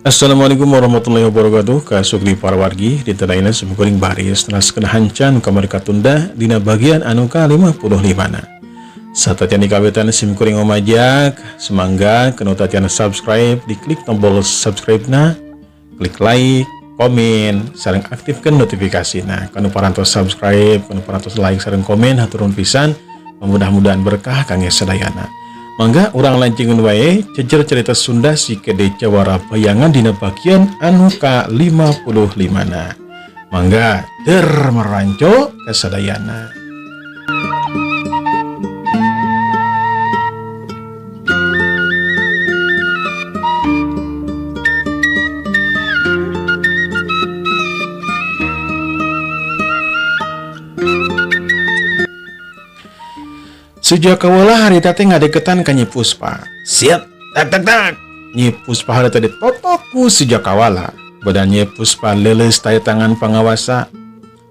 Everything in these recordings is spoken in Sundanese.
Assalamualaikum warahmatullahi wabarakatuh. Kasugli para wargi di tadaina semukuring baris tenaskeun hancan kamari katunda dina bagian anu ka-55 na. Satatian dikawitan simkuring omajak semangga kanu tatian subscribe, diklik tombol subscribe na, klik like, komen, sareng aktifkan notifikasi na. Kanu parantos subscribe, kanu parantos like sareng komen haturun pisan, mudah-mudahan berkah kangge sadayana. Mangga urang lancingan wae cecer cerita Sunda si Kede Jawara Bayangan dina bagian anu ka-55 na. Mangga meranco kasadayana. Sejak kawalah harita teh ngadeketan ka Nyi Puspa. Siap, tak. Nyi Puspa harita ditotoku sejak kawala. Badan Nyi Puspa leles taya tangan pangawasa.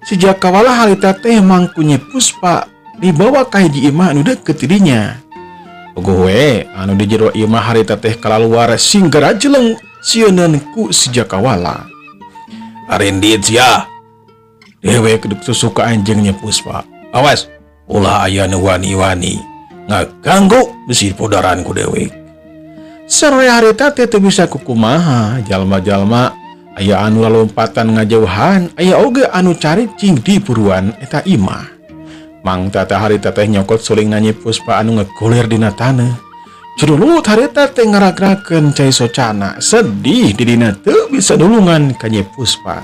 Sejak kawalah harita teh mangku Nyi Puspa dibawa ka hiji imah anu deket didinya. Puguh we anu di jero imah harita teh kalaluar singgara jeleng sieuneun ku sejak kawala. Arindit sia. Dewe keduk susuka anjing Nyi Puspa. Awas. Ulah aya nu wani-wani ngaganggu besi podaran ku dewe. Sareng harita teh teu bisa kukumaha, jalma-jalma aya anu lompatan ngajauhan, aya oge anu caricing di buruan eta imah. Mang tata harita teh nyokot suling Nyi Puspa anu ngegoler dina taneuh. Juduluut harita teh ngaragrakeun cai socana, sedih di dina teu bisa dulungan ka Nyi Puspa.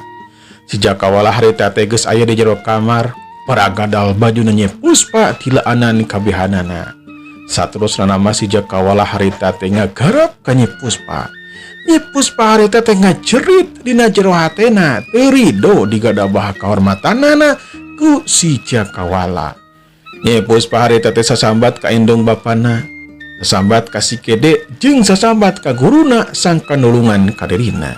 Sejak kawalah harita teh geus aya di jero kamar, paragadal baju Nyi Puspa tilaanan kabehanana. Saterusna nama sejak kawalah harita teh ngagarap ka Nyi Puspa. Nyi Puspa harita teh ngajerit dina jero hatena teu rido digadabah kahormatanana ku sejak kawala. Nyi Puspa harita teh sasambat ka indung bapana, sasambat ka si Kede jeung sasambat ka guruna sang kanulungan ka dirina.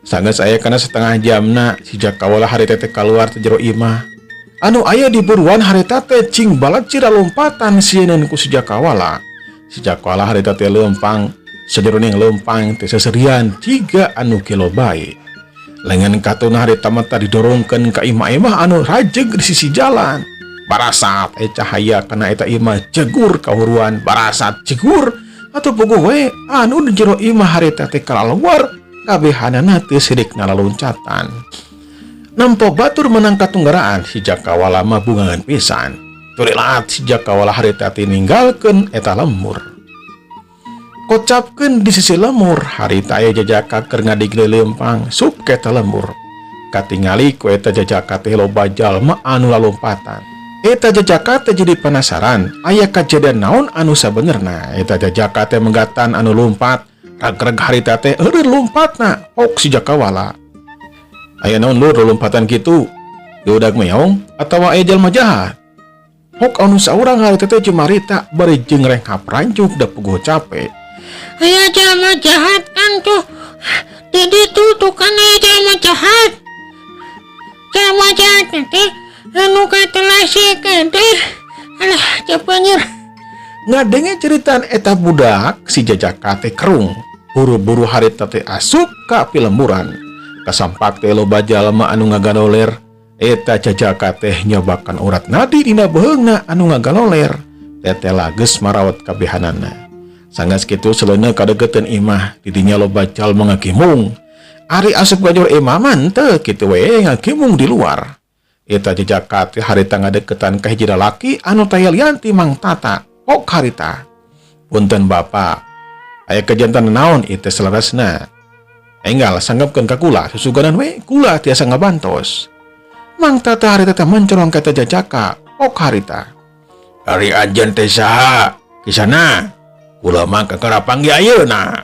Sanggeus aya kana setengah jamna sejak kawalah harita teh kaluar ti jero imah. Anu aya di buruan harita teh cing balacira lompatan sieun ku sejak kawala. Sejak kawala harita teh leumpang, sajeroning leumpang teh seserian jiga anu kilo bae. Lengan katuna harita mata didorongkeun ka imah-imah anu rajeg di sisi jalan. Barasat cahaya kana eta imah jegur kahuruan, barasat jegur atuh puguh we anu di jero imah harita teh kalaluar kabehanana teu sirik nalaloncatan. Nampo batur menang katunggaraan sejak kawala mah bungangan pisan. Turilat sejak kawala harita teh ninggalkeun eta lemur. Kocapkeun di sisi lemur harita aya jajaka keur ngadigle leumpang sup ka eta lemur. Katingali ku eta jajaka teh loba jalma anu lalompatan. Eta jajaka teh jadi penasaran aya kajadian naon anu sabenerna. Eta jajaka teh menggatan anu lompat, ragreg harita teh eureun lompatna hok sejak kawala. Aya naon lur lompatan kitu? Diudag meong atawa aya jalma jahat? Hok anu saurang harita teh cumarita bari jeung renghap rancuk da puguh capek. Aya jalma jahat kan tuh. Di ditu tuh kan aya jalma jahat. Jalma jahat teh anu katelah si Kede. Alah capanyeur. Ngadenge ceritaan eta budak si jajaka teh kerung. Buru-buru harita teh asup ka pilemburan. Kasampak teh loba jalma anu ngagaloler. Eta jajaka teh nyobakan urat nadi dina beheungna anu ngagaloler. Tetela geus marawat kabehanana. Sanggeus kitu seleuna kadegeteun imah didinya loba jalma ngakimung. Ari asup ka jero imah mah teu kitu we ngakimung di luar. Eta jajaka teh harita ngadeketan ka hiji lalaki anu taya lian ti Mang Tata. Hok harita. Punten Bapak. Aya kejantan naon ieu teh salerasna? Enggal sanggapkeun ka kula susuganan we kula tiasa ngabantos. Mang Tata harita teh mencorong ka eta jajaka. Hok harita. Ari anjeun teh saha? Kisana? Kula mah kakara panggih ayeuna.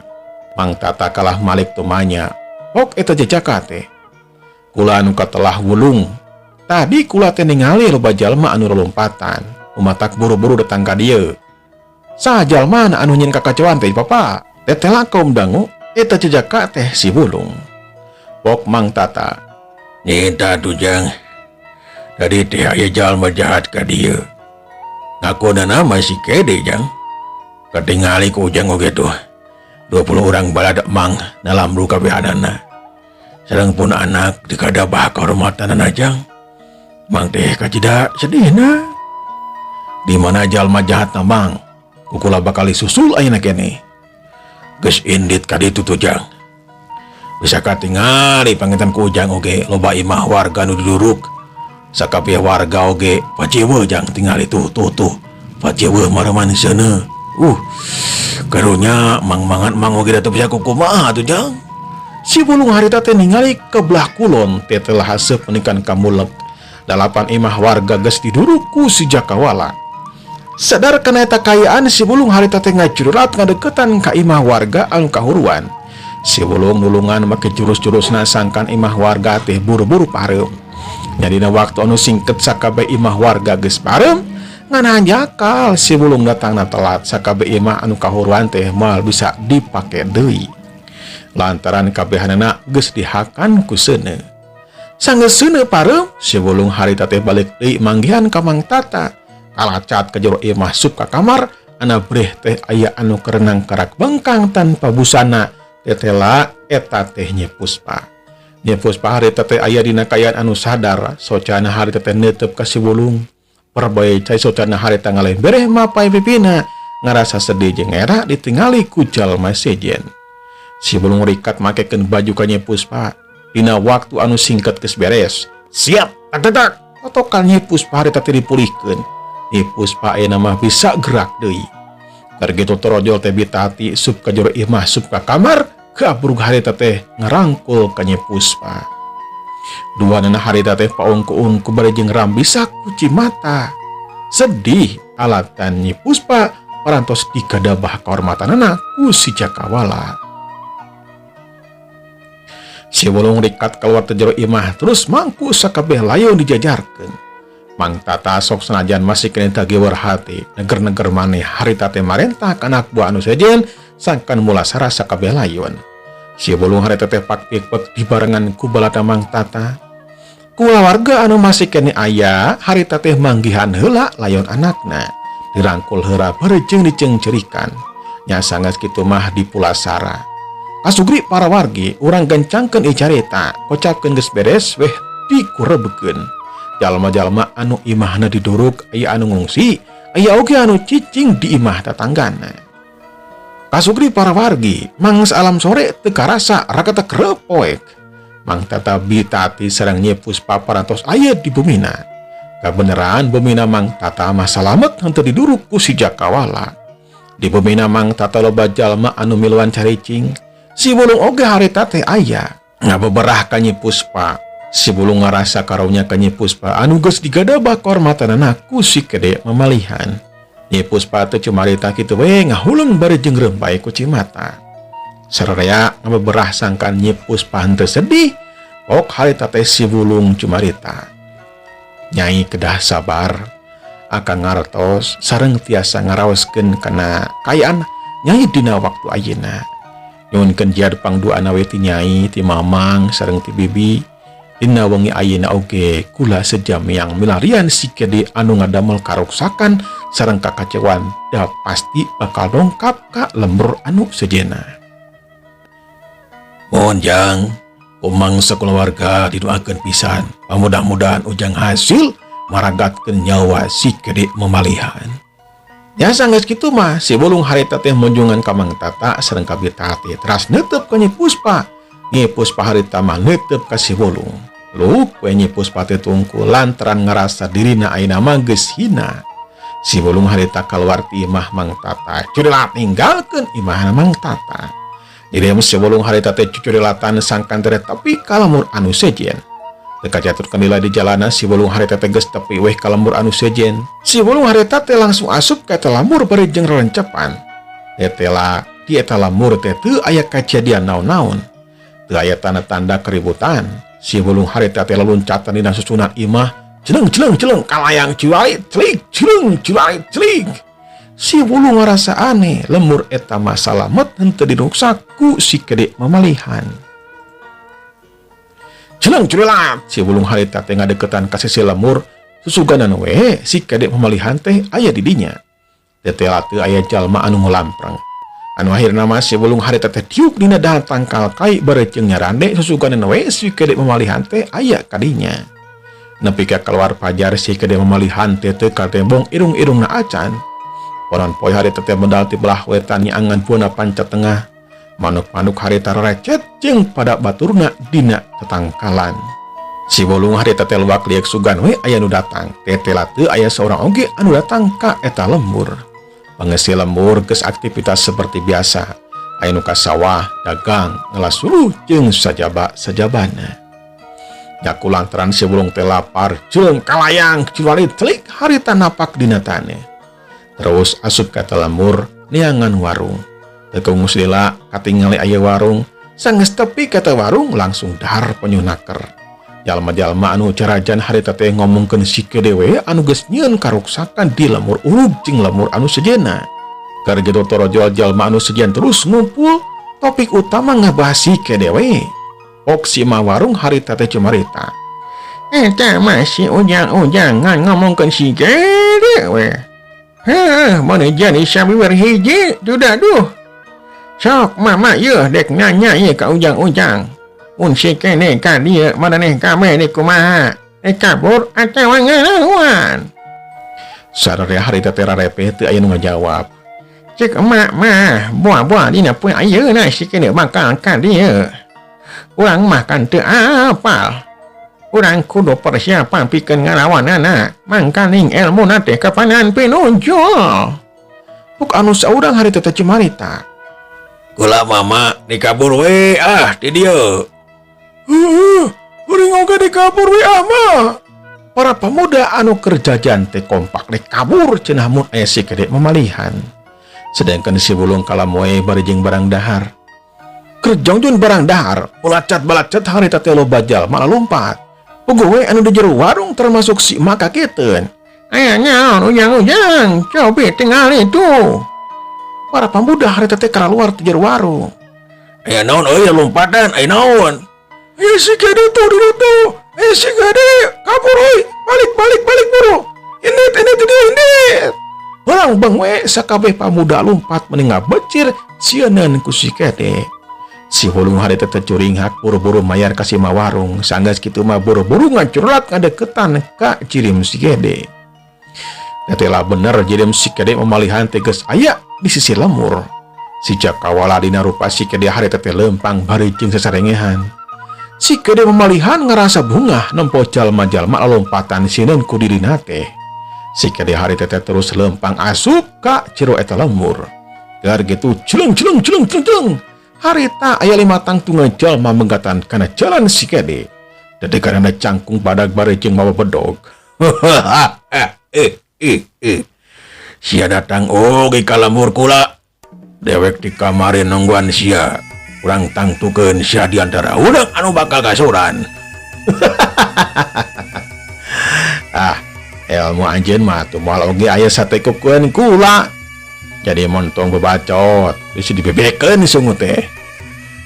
Mang Tata kalah malik tumanya. Hok eta jajaka teh. Kula anu katelah wulung. Tadi kula teh ningali loba jalma anu lompatan. Umatak buru-buru datang ka dieu. Saha jalma anu nyin kakacauan teh Papa? Tetela kaum dangu eta jajaka teh si wulung. Pok Mang Tata. Nyeta tujang. Tadi teh aya jalma jahat ka dieu. Ngakona nama si Kede jang. Ketingali ku ujang oge tuh. 20 orang balada mang dalam luka behanana. Sareng pun anak dikadabah kehormatan ajang. Mang teh kacida sedihna. Di mana jalma jahat mang, kukula bakal susul ayeuna kene. Geus indit ka ditu tujang. Bisa katingali pangitan ku ujang oge loba imah warga nu diduruk. Sakabeh warga oge pacewe jang tingali tuh. Pacewe maraman sana. Karunya mang-mangan mang oge datang bisa kukumaha tuh jang. Si bulung harita teh ningali ke belah kulon teh telah haseup penikan kamulek. 8 imah warga geus diduruk ku si Jakawala. Sadar kana eta kayaan si bulung harita teh ngajururat ngadeukeutan ka imah warga anu kahuruan. Si bulung nulungan make jurus-jurusna sangkan imah warga teh buru-buru pareum. Nyadina waktu anu singket sakabeh imah warga geus pareum, ngana jakal si bulung datangna telat sakabeh imah anu kahuruan teh moal bisa dipake deui. Lantaran kabehanana geus dihakan ku seuneu. Sanggeus seuneu pareum, si bulung harita teh balik deui manggihan ka Mang Tata. Kalacat ka jero imah sup ka kamar, ana breh teh aya anu kerenang karak bengkang tanpa busana. Tetela eta teh Nyi Puspa. Nyi Puspa harita teh aya dina kayaan anu sadar, socana harita teh neuteup ka si bulung. Perbae cai socana harita ngalembereh mapai pipina, ngarasa sedih jeung era ditingali ku jalma sejen. Si bulung rikat makekeun baju ka Nyi Puspa. Dina waktu anu singket geus beres. Siap, tak. Totokan Nyi Puspa harita teh dipulihkeun. Nyi Puspa ayeuna mah bisa gerak deui. Kargitu torojol teh bitati sup ka jero imah sup ka kamar. Kabrug harita teh ngarangkul ka Nyi Puspa. Duanana harita teh paungku-ungku bari jeung rambisa kuci mata. Sedih alatan Nyi Puspa parantos dikadabah kahormatanana ku si Jakawala. Si bulung rikat keluar teh jero imah terus mangku sakabeh layon dijajarkeun. Mang Tata sok sanajan masih kene tagewar hati, neger-neger maneh harita teh marentah ka anak buah anu sejen sangkan mulasara sakabeh layon. Si bulung harita teh pakpik-pek dibarengan ku balada Mang Tata. Kula warga anu masih kene aya harita teh manggihan heula layon anakna. Dirangkul heura berejeung diceng-cerikan. Nya sanggeus kitu mah dipulasara. Kasugri para wargi urang gancangkeun ieu carita, kocapkeun geus beres weh dikurebekeun. Jalma-jalma anu imahna diduruk aya anu ngungsi, aya oge anu cicing di imah tatanggana. Kasugri para wargi mangsa alam sore teu karasa rakata kreup poek. Mang Tata bitati sareng Nyi Puspa parantos aya di bumina. Kabeneran bumina Mang Tata mah salamet henteu diduruk ku si Jakawala. Di bumina Mang Tata loba jalma anu miluan caricing. Si bulung oge harita teh aya ngabeberah ka Nyi Puspa. Si bulung ngarasa karunya ka Nyi Puspa anu geus digadabah kahormatanana ku si Kede mamalihan. Nyi Puspa teh cumarita kitu we ngahulung bari jeung rembay ku cimata. Sararea ngabeberah sangkan Nyi Puspa henteu sedih, pok harita teh si bulung cumarita. Nyai kedah sabar, akang ngartos sareng tiasa ngaraoskeun kana kayaan Nyai dina waktu ayeuna. Nyuhunkeun jiar pangduana we ti Nyai, ti Mamang sareng ti Bibi. Dina wengi ayeuna oge kula sejamiang milarian si Kede anu ngadamel karuksakan sareng kakaceuan da pasti bakal dongkap ka lembur anu sejenna. Mohon jang umang sakulawarga didoakeun pisan pamudah-mudahan ujang hasil maragatkeun nyawa si Kede mamalihan. Ya sanggeus kitu mah si bulung harita teh munjungan ka Mang Tata sareng ka bitati teras neuteup ka Nyi Puspa. Nyi Puspa harita mah neuteup ka si bulung. Luk we Nyi Puspa teh tungkul lantaran ngarasa dirina ayeuna mah geus hina. Si bulung harita kaluar ti imah Mang Tata, curelat ninggalkeun imahna Mang Tata. Jadi si bulung harita teh cucurelatan sangkan teh tapi kalamur anu sejen. Teu kacaturkeun lila di jalana si bulung harita teh geus tepi weh kalamur anu sejen. Si bulung harita teh langsung asup ka eta lamur bari jeung rerencepan. Tetela di eta lamur teh teu aya kajadian naon-naon. Teu aya tanda-tanda keributan. Si bulung harita teh laluncatan dina susunan imah, celeng kalayang ciwai celik, celeng ciwai celik. Si bulung ngarasa aneh, lemur eta mah salamet henteu diruksak ku si Kede mamalihan. Celeng curelat, si bulung harita teh ngadeukeutan ka sisi lemur, susuganan we si Kede mamalihan teh aya di dinya. Tetela teu aya jalma anu ngulampreng. Anu akhirna mah sebelum harita teh tiuk dina dahar tangkal kai barejeng nyarande susuganan we si Kede memalihan teh aya kadinya. Nepi ka keluar pajar si Kede memalihan teh teu ka tembong irung-irungna acan. Poron poe harita teh medal ti belah wetan nyangan buana panca tengah. Manuk-manuk harita recet jeung pada baturna dina tetangkalan. Si bolung harita teh luak liek sugan we aya nu datang. Tetela teu aya seorang oge anu datang ka eta lembur. Pangesi lembur geus aktivitas seperti biasa. Aya nu ka sawah, dagang, ngelasuluh jeung sajaba-sajabana. Jaku lantaran si bulung teh lapar, jeung kalayang kecuali telik harita napak dina taneuh. Terus asup ka lembur neangan warung. Teu geus lila katingali aya warung, sanggeus tepi ka warung langsung dahar penyuh naker. Jalma-jalma anu carajan harita teh ngomongkeun si Kede we anu geus nyieun karuksakan di lemur urug jeung lemur anu sejenna. Keur kitu torojol jalma anu sejen terus ngumpul, topik utama ngabahas si Kede we. Ok si ma warung harita teh cumarita. Eta mah si ujang-ujangan ngomongkeun si Kede we. Heuh, mun jadi sabiwer hiji duda duh. Sok mama yeuh dek nanya ieu ka ujang-ujang. Un si Kede ka dieu maraneh kabeh ni kumaha? Kabur atawa ngelawan? Sararea harita teh rarepeh teu aya nu ngajawab. Cek emak mah buah-buah dina poe ayeuna si Kede bakal ka dieu. Urang mah kan teu apal. Urang kudu persiapan pikeun ngalawanana. Mangkaling elmuna teh kapanan pinunjul. Puk anu saurang harita teh cumarita. Kula mama dikabur we ti dieu. Uring oge dikabur we mah. Para pemuda anu kerjajan teh kompak dikabur cenah mun aya si Kede memalihan. Sedangkan si bulung kalamoe barejeng barang dahar. Kerjongjun barang dahar, balacat harita teh loba jalma lompat. Puguh we anu di jero warung termasuk si emak kaketeun. Aya nyaon ujang-ujang, cobi tinggal itu. Para pemuda harita teh karaluar ti jero warung. Aya naon euy lompatan, aya naon? Aya si Kede tuh di ditu. Aya si Kede kabur euy. Balik buru. Ini. Barang bang we sakabeh pamuda lompat meninggal becir sieuneun ku si Kede. Si hulung harita teh curing hak buru-buru mayar ka si ma warung. Sanggeus kitu mah buru-buru ngacurlat ngadeukeutan ka jirim si Kede. Tetela bener jirim si Kede memalihan teh geus aya di sisi lemur. Si Jakawala dina rupa si Kede harita teh lempang barejeng sasarengehan. Si Kede memalihan ngerasa bungah nempo jalma-jalma lompatan sineun ku dirina teh. Si Kede harita teh terus lempang asup ka jero eta lemur. Gar gitu celeng. Harita aya 5 tangtungan jalma menggatan kana jalan si Kede. Dedekanana cangkung badag barejeng mawa bedog. Sia datang oge ka lemur kula. Dewek di kamari nungguan sia. Urang tangtukeun sia di antara urang anu bakal kasuran. Ilmu anjeun mah tuh moal oge aya satekukeun kula. Jadi montong bebacot, bisa dibebekeun sungu teh.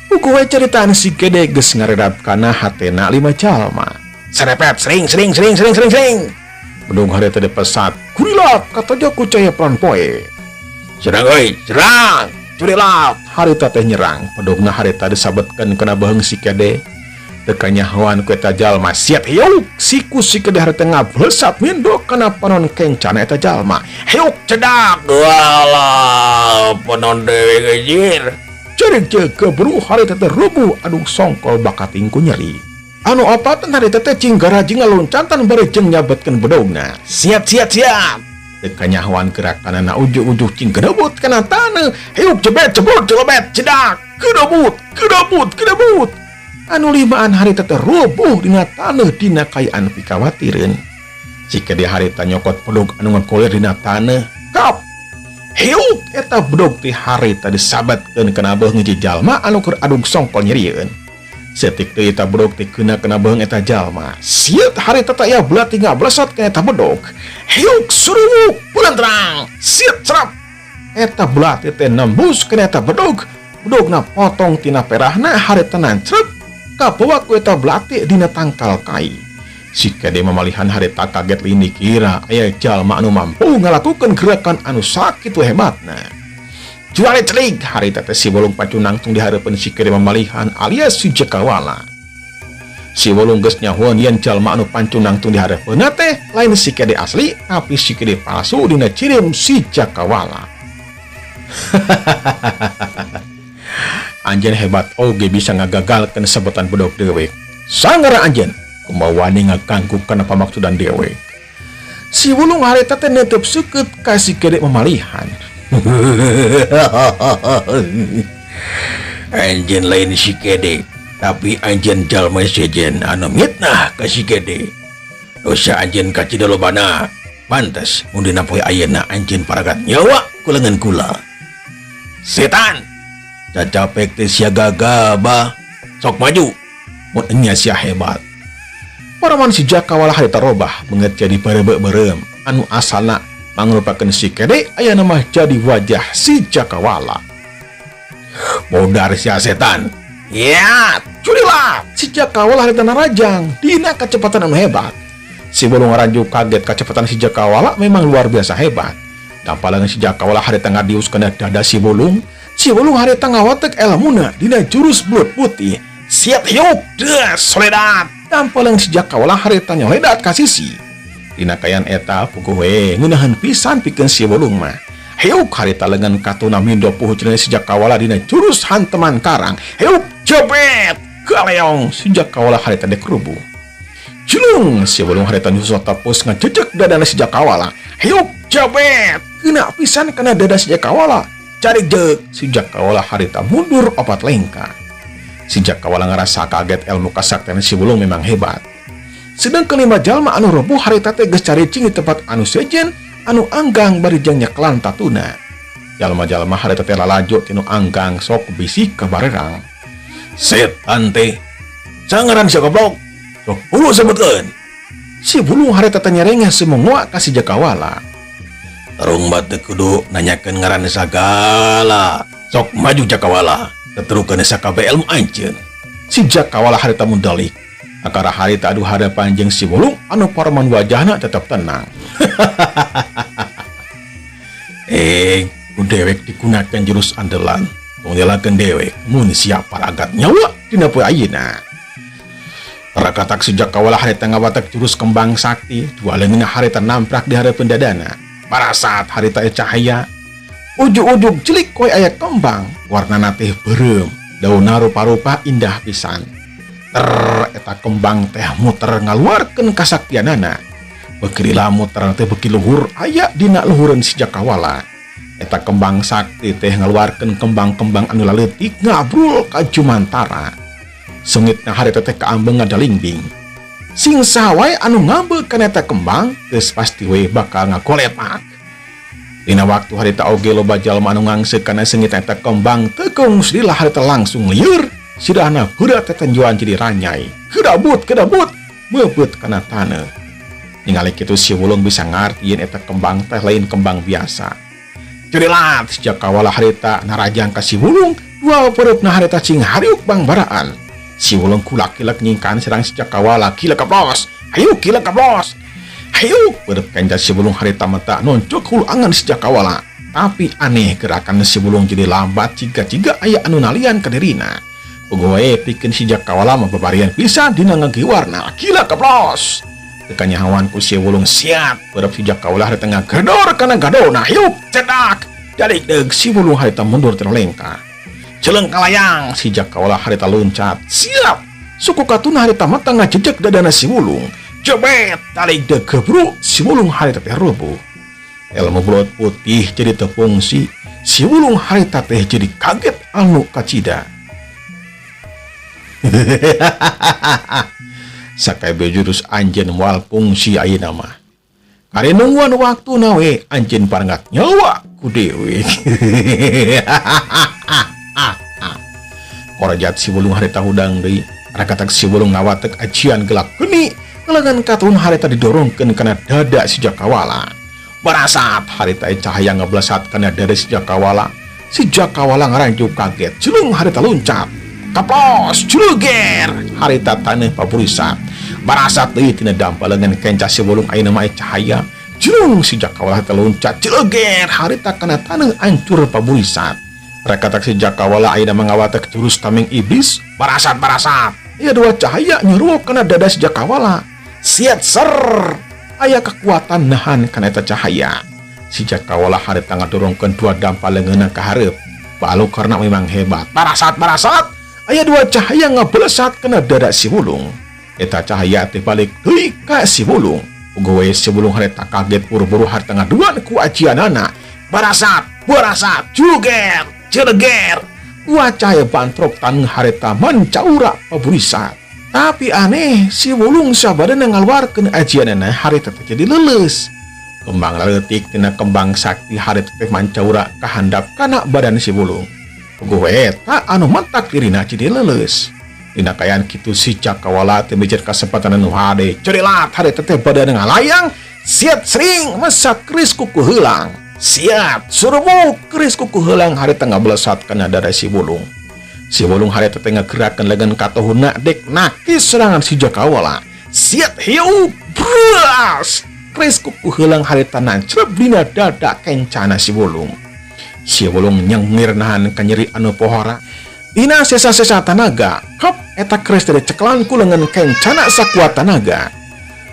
Buku we ceritaan si Kede geus ngaredap kana hatena 5 jalma. Serepet sering. Bedung harita teh pesat. Kurilap kata Jaku Caya pelan poe. Serang euy, serang. Curilap harita teh nyerang. Pedungna harita disabetkeun kana beheung si Kede. Teu kanyahoan ku eta jalma siap hiuk siku si Kede harita ngablesat mindok kana panon kencana eta jalma. Hiuk cedak. Walah panon dewe gejir. Cerik jaga buru harita teh rubuh adu songkol bakating ku nyeri. Anu apatan harita teh cinggarajing ngaloncatan barejeng nyabetkeun bedogna. Siap. Teu kanyahoan gerakanana ujug-ujug cing kedebut kana taneuh. Hiuk jebet cedak. Kedebut. Anu 5an harita teh rubuh dina taneuh dina kayaan pikawatireun. Si Kede harita nyokot bedog anu ngakolir dina taneuh. Kap. Hiuk eta bedog teh harita disabetkeun kana beung hiji jalma anu keur adug songkol nyerieun. Setik teh eta bedog teh kena beung eta jalma. Sieut harita teh aya belat 13 ka eta bedog. Hiuk suruk bulan terang. Sieut cerap. Eta belat teh nembus ka eta bedog. Bedogna potong tina perahna harita nancrep. Kabawa ku eta belati dina tangkal kai. Si Kede memalihan harita kaget lini kira aya jalma anu mampu ngalakukeun gerakan anu sakit we hebatna. jual celik harita teh si Wulung pacunang tung di harapan si Kede Mamalihan alias si Jakawala. Si Wulung geus nyahoan yen jalma anu pancunang tung di harapeunna teh lain si Kede asli tapi si Kede palsu dina cirim si Jakawala. Anjeun hebat oge bisa ngagagalkeun sabetan bedog dewek. Sangara anjeun kumaha wani ngaganggu kana pamaksudan dewek. Si Wulung harita teh netep seukeut ka si Kede Mamalihan. Anjeun lain si Kede, tapi anjeun jalma sejen anu mitnah ka si Kede. Dosa anjeun ka cidelobana. Pantes mun dina poe ayeuna anjeun paragat nyawa ku leungeun kula. Setan, cacapek teh sia gagaba. Sok maju, mun enya sia hebat. Paraman si Jakawala harita robah beungeut jadi bareubeuh-beureum anu asalna mangrupakeun si Kede ayeuna mah jadi wajah si Jakawala. Modar sia setan. Ya, curilah si Jakawala harita narajang dina kecepatan anu hebat. Si Wulung ngaranjuk kaget kecepatan si Jakawala memang luar biasa hebat. Dampalan si Jakawala harita ngadius kana dada si Wulung. Si Wulung harita ngawatek elmuna dina jurus belut putih. Siap yuk, des soledat. Dampalan si Jakawala harita nyoledat ka sisi. Dina kayan eta puguh we ngeunaheun pisan pikeun si Wulung mah. Heuk harita leungeun katuna mindo puhu cenah si Jakawala dina jurus hanteman karang. Heuk jebet galeong si Jakawala harita dek rubuh. Julung si Wulung harita nyusul tapus ngajejek dadana si Jakawala. Heuk jebet kena pisan kana dada si Jakawala. Cari jek si Jakawala harita mundur opat lengka. Si Jakawala ngerasa kaget ilmu kasaktian si Wulung memang hebat. Sedang kelima jalma anu rubuh harita teh geus caricing di tempat anu sejen anu anggang barijang nyeklan tatuna. Jalma-jalma harita teh lalajo tinu anggang sok bisik ka barerang. Setan teh sangaran sia goblok. Sok ulu sebutkeun. Si Wulung harita teh nyerengeh semua ka si Jakawala. Tarung batu kudu nanyakeun ngaran sagala. Sok maju Jakawala. Teterukeun sakabe ilmu anjeun. Si Jakawala harita mundalik. Akara harita adu hadapan jeung si Wulung anu paraman wajahna tetep tenang. Ku dewek digunakan jurus andalan. Tunggelakeun dewek mun siap paragat nyawa dina poe ayeuna. Rakatak si Jakawala harita ngawatek jurus kembang sakti. Dua leungeunna harita namprak di hareupeun dadana. Parasat harita cahaya. Ujug-ujug cilik koe aya kembang warnana teh beureum, daunna rupa-rupa indah pisan. Eta kembang teh muter ngaluarkeun kasaktianana. Beukirila muter teh beuki luhur aya dina luhureun si Jakawala. Eta kembang sakti teh ngaluarkeun kembang-kembang anu laleutik ngabrul ka Jumantara. Sungitna harita teh kaambeng ngadalingbing. Sing saha anu ngambeul kana eta kembang geus pasti we bakal ngakolepak. Dina waktu harita oge loba jalma anu ngangseuk kana seungit eta kembang tekung sedilah harita langsung lieur sidahna budak tetenjuan jadi ranyai kedabut meuput kana taneuh. Ningali kitu si Wulung bisa ngartieun eta kembang teh lain kembang biasa. Curilat si Jakawala harita narajang ka si Wulung dua pereupna harita cing hariuk bangbaraan. Si Wulung kulak-kilak nyingkan serang si Jakawala kila kaplos. Hayu kila kaplos. Hayu berep kanca si Wulung harita mata noncok hulu angan si Jakawala. Tapi aneh gerakan si Wulung jadi lambat ciga-ciga aya anu nalian ka dirina. Puguh pikeun si Jakawala mah babarian pisan dina ngagiwarna kila kaplos. Tekanya hawan ku si Wulung siap berep si Jakawala harita ngagedor kana gadona. Hayu cedak. Jadi deug si Wulung harita mundur terlengka. Celeung kalayang si Jakawala harita loncat. Siap. Suku katuna harita mata ngajejek dadana si Wulung. Jebet talik de gebru si Wulung harita teh rubuh. Ilmu belut putih jadi tepungsi. Si Wulung harita teh jadi kaget anu kacida. Sakabeh jurus anjeun moal fungsi ayeuna mah. Kare nungguan waktu nawe anjeun parengat nyawa ku dewe. Korajat si Wulung harita hudang deui. Rakatak si Wulung ngawatek ajian gelap geni. Kelengan katun harita didorongkeun kana dada si Jakawala. Barasat harita cahaya ngeblesat kana dada si Jakawala. Si Jakawala ngaranjuk kaget. Julung harita loncat. Kaplos, juluger. Harita taneuh paburisat. Barasat deui tina dampalengan kenca si Wulung ayeuna mah cahaya. Julung si Jakawala harita loncat. Juluger harita kana taneuh ancur paburisat. Rekatak si Jakawala ayeuna mangawatek jurus tameng iblis barasat. Ia dua cahaya nyuruh kena dada si Jakawala. Siat ser. Aya kekuatan nahan kana eta cahaya. Si Jakawala harita ngadorongkeun dua dampa leungeunna ka hareup. Balu karena memang hebat. Barasat. Aya dua cahaya ngabelesat kena dada si Wulung. Eta cahaya teh balik deui ka si Wulung. Uga we si Wulung harita kaget buru-buru harita ngaduan ku ajianana. Barasat, juger, jereger. Dua cahaya bantrok tan harita mancaura paburisat. Tapi aneh, si Wulung sabadana ngaluarkeun ajianana harita teh jadi leuleus. Kembang leutik tina kembang sakti harita teh mancaura kahandap kana badan si Wulung. Uga we eta anu mentak dirina jadi leuleus. Dina kayaan kitu si Jakawala teh mijet kasempatan anu hade. Cerelat harita teh badan ngalayang, siat sering mesat keris kuku heulang. Siap, suruh keris kuku helang harita ngabelesat kana dada si Wulung. Si Wulung harita teh ngagerakeun leungeun katohuna dek nakis serangan si Jakawala. Siap hiu, bras. Keris kuku helang harita nancrep dina dada kencana si Wulung. Si Wulung nyengir nahan ka nyeri anu pohara. Dina sesa-sesa tanaga, hop eta keris teh ceklan ku leungeun kencana sakuat tanaga.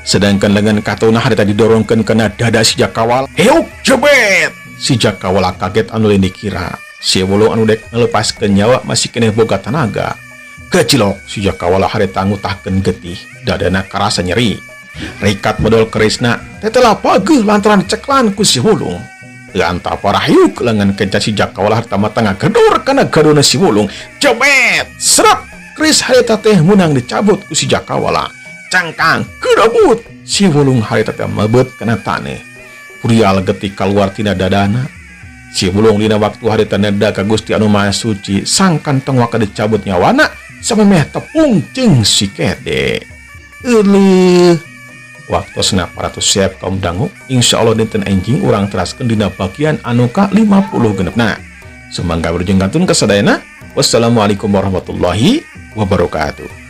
Sedangkan lengan katuna harita didorongkeun kena dada si Jakawala. Heuk jebet. Si Jakawala kaget anu lain dikira. Si Wulung anu dek melepaskeun nyawa masih keneh boga tanaga. Kecilok si Jakawala harita ngutahkeun getih. Dadana karasa nyeri. Rikat modal kerisna teh telah pageuh lantaran ceklan ku si Wulung. Teu anta parah hiuk lengan kencan si Jakawala harita mata ngagedor kana gadona si Wulung. Jebet. Srep. Keris harita teh meunang dicabut ku si Jakawala. Cangkang kedabut si Wulung harita teh mebet kana taneh. Purial getih kaluar tina dadana. Si Wulung dina waktu harita neda ka Gusti Anu Maha Suci sangkan tong waka dicabut nyawana samemeh tepung jeung si Kede. Euleuh. Waktosna paratus siap kaum dangu. Insyaallah dinten enjing urang teraskeun dina bagian anu ka-50 genepna. Sumangga berjenggantun kasadayana. Wassalamualaikum warahmatullahi wabarakatuh.